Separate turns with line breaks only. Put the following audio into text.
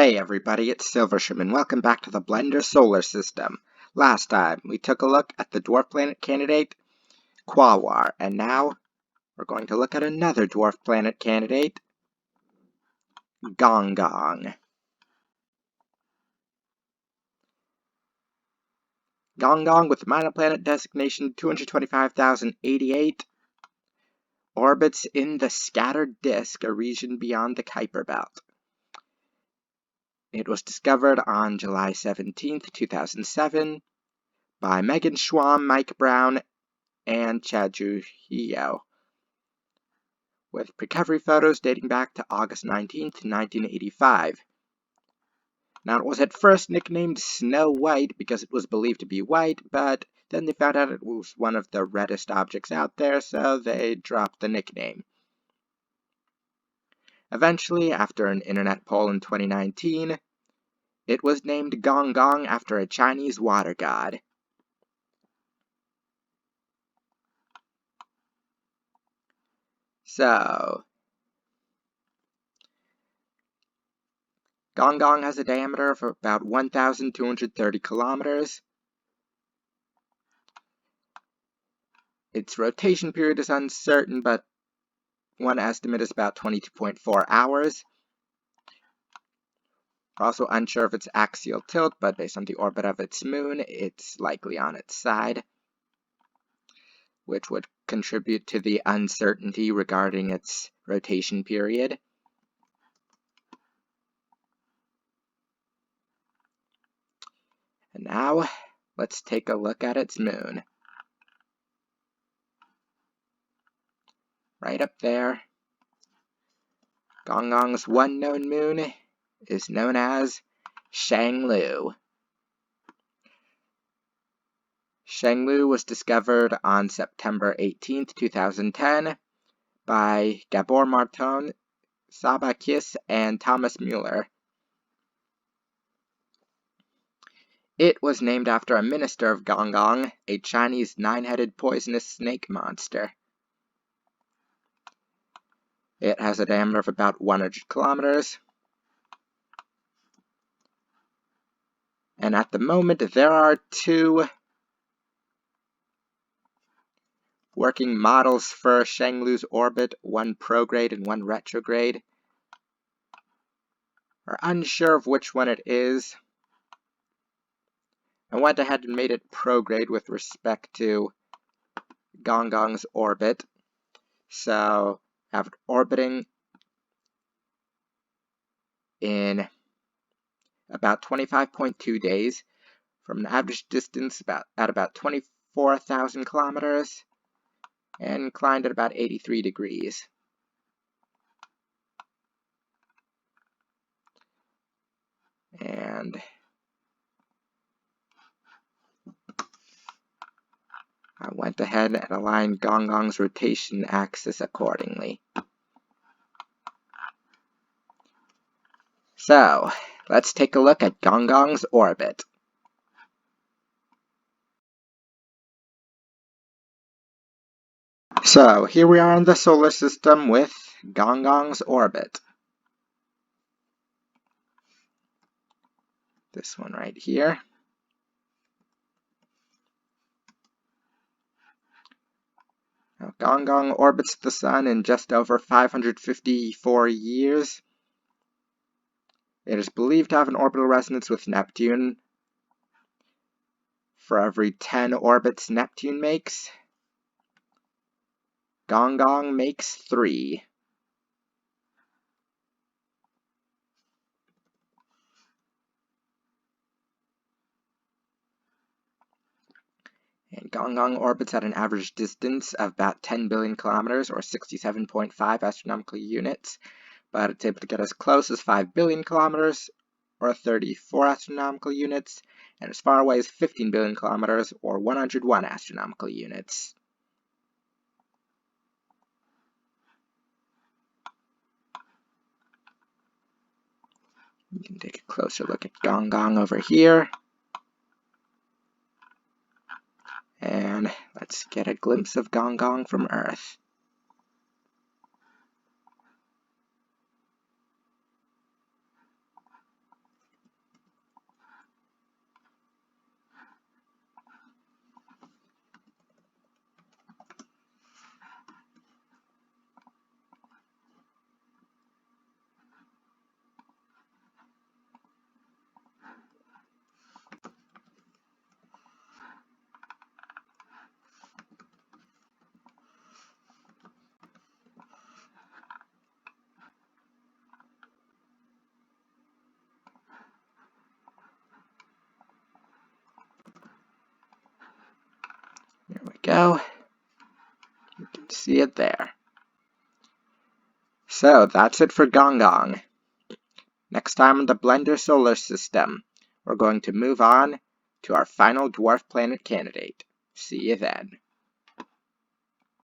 Hey everybody, it's Silvershim and welcome back to the Blender Solar System. Last time, we took a look at the dwarf planet candidate, Quawar, and now we're going to look at another dwarf planet candidate, Gonggong. Gonggong, with minor planet designation 225,088, orbits in the scattered disk, a region beyond the Kuiper Belt. It was discovered on July 17th, 2007, by Megan Schwamb, Mike Brown, and Chad Trujillo, with recovery photos dating back to August 19th, 1985. Now, it was at first nicknamed Snow White because it was believed to be white, but then they found out it was one of the reddest objects out there, so they dropped the nickname. Eventually, after an internet poll in 2019, it was named Gonggong after a Chinese water god. So, Gonggong has a diameter of about 1,230 kilometers. Its rotation period is uncertain, but one estimate is about 22.4 hours. We're also unsure of its axial tilt, but based on the orbit of its moon, it's likely on its side, which would contribute to the uncertainty regarding its rotation period. And now, let's take a look at its moon. Right up there, Gonggong's one known moon is known as Xiangliu. Xiangliu was discovered on September 18th, 2010 by Gabor Marton, Saba Kiss, and Thomas Mueller. It was named after a minister of Gonggong, a Chinese nine-headed poisonous snake monster. It has a diameter of about 100 kilometers. And at the moment, there are two working models for Xiangliu's orbit, one prograde and one retrograde. We're unsure of which one it is. I went ahead and made it prograde with respect to Gonggong's orbit. So, I have it orbiting in about 25.2 days, from an average distance at about 24,000 kilometers, and inclined at about 83 degrees. And I went ahead and aligned Gonggong's rotation axis accordingly. So, let's take a look at Gonggong's orbit. So, here we are in the solar system with Gonggong's orbit. This one right here. Now, Gonggong orbits the Sun in just over 554 years. It is believed to have an orbital resonance with Neptune. For every 10 orbits Neptune makes, Gonggong makes 3. And Gonggong orbits at an average distance of about 10 billion kilometers, or 67.5 astronomical units, but it's able to get as close as 5 billion kilometers, or 34 astronomical units, and as far away as 15 billion kilometers, or 101 astronomical units. You can take a closer look at Gonggong over here. And let's get a glimpse of Gonggong from Earth. go. You can see it there. So that's it for Gonggong. Next time on the Blender Solar System, we're going to move on to our final dwarf planet candidate. See you then.